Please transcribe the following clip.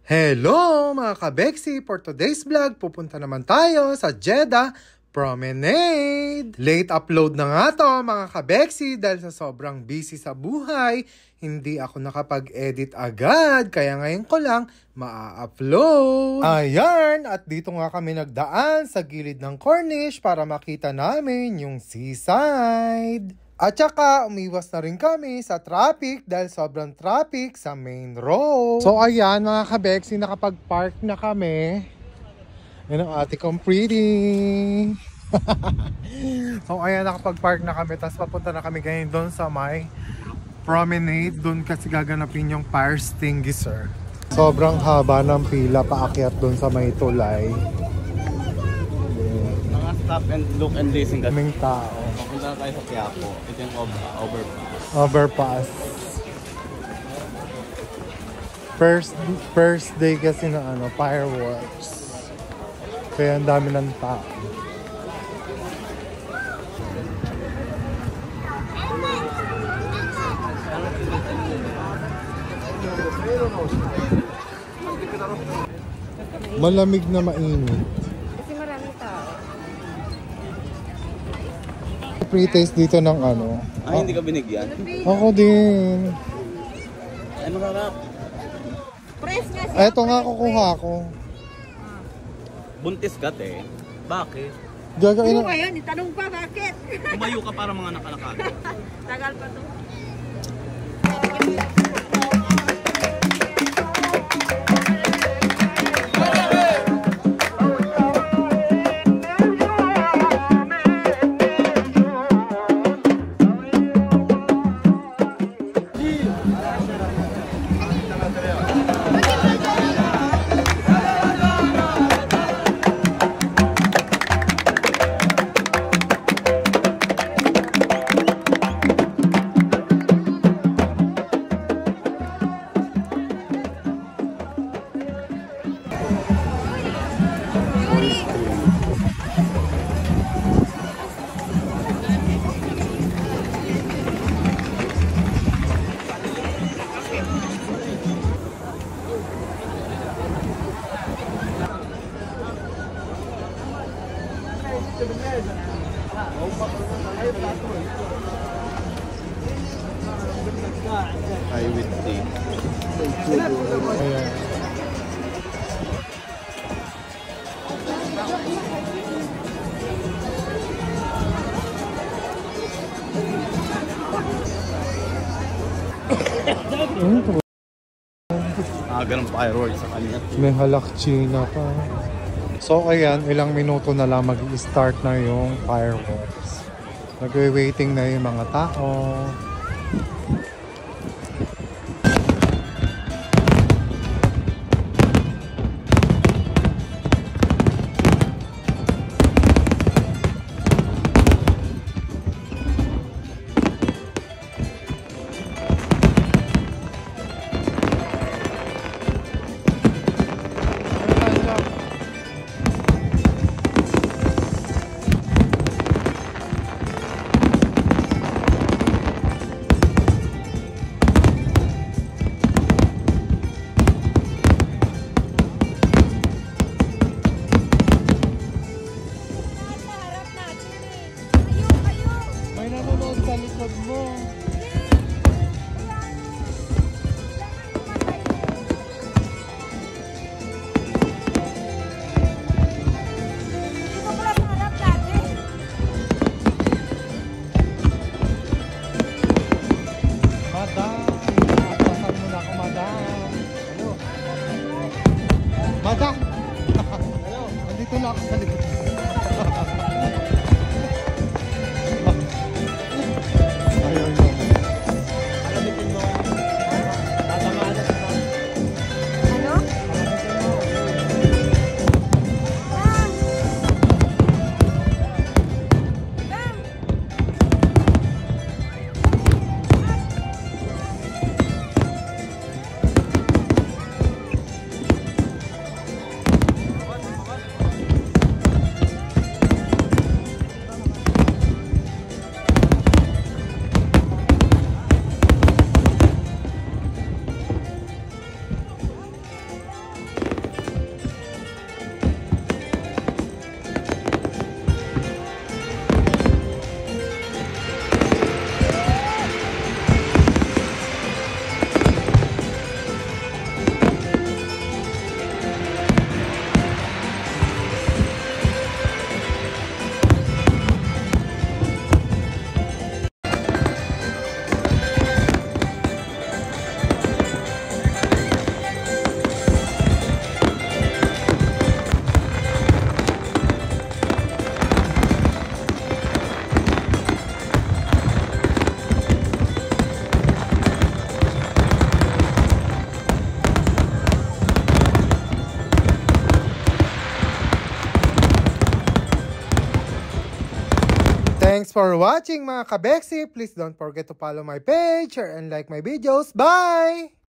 Hello mga kabeksi! For today's vlog, pupunta naman tayo sa Jeddah Promenade! Late upload na nga to mga kabeksi dahil sa sobrang busy sa buhay, hindi ako nakapag-edit agad kaya ngayon ko lang maa-upload. Ayan! At dito nga kami nagdaan sa gilid ng Corniche para makita namin yung seaside. At saka, umiwas na rin kami sa traffic dahil sobrang traffic sa main road. So ayan mga kabeksi, nakapag-park na kami. Yan ang ate kong pretty. So ayan, nakapag-park na kami. Tapos papunta na kami ngayon doon sa may promenade. Doon kasi gaganapin yung fire extinguisher. Sobrang haba ng pila paakyat doon sa may tulay. Stop and look and listen kasi. Kaming tao. Papunta tayo sa Quiapo. Ito yung overpass. Overpass. First day kasi na fireworks. Kaya ang dami ng tao. Malamig na mainit. Pre-taste dito ng Ay, hindi ka binigyan? Ako din. Ano harap? Press nga siya. Eto nga kukuha ko. Buntis ka, te. Bakit? Gagawin Ano ngayon? Itanong pa bakit? Tumayo ka para mga nakalakad. Tagal pa to. Ay, with tea. Ayan. Ganun fireworks sa kanya. May halakchina pa. So ayan, ilang minuto na lang mag-i-start na yung fireworks. Nagwe-waiting na yung mga tao. Sa likod mo. Dito pala sa harap natin. Madam, nakapasan mo na ako, madam. Hello. Madam. Hello. Andito na ako sa likod. Ayaw nyo. Thanks for watching mga kabeksi. Please don't forget to follow my page, share and like my videos. Bye!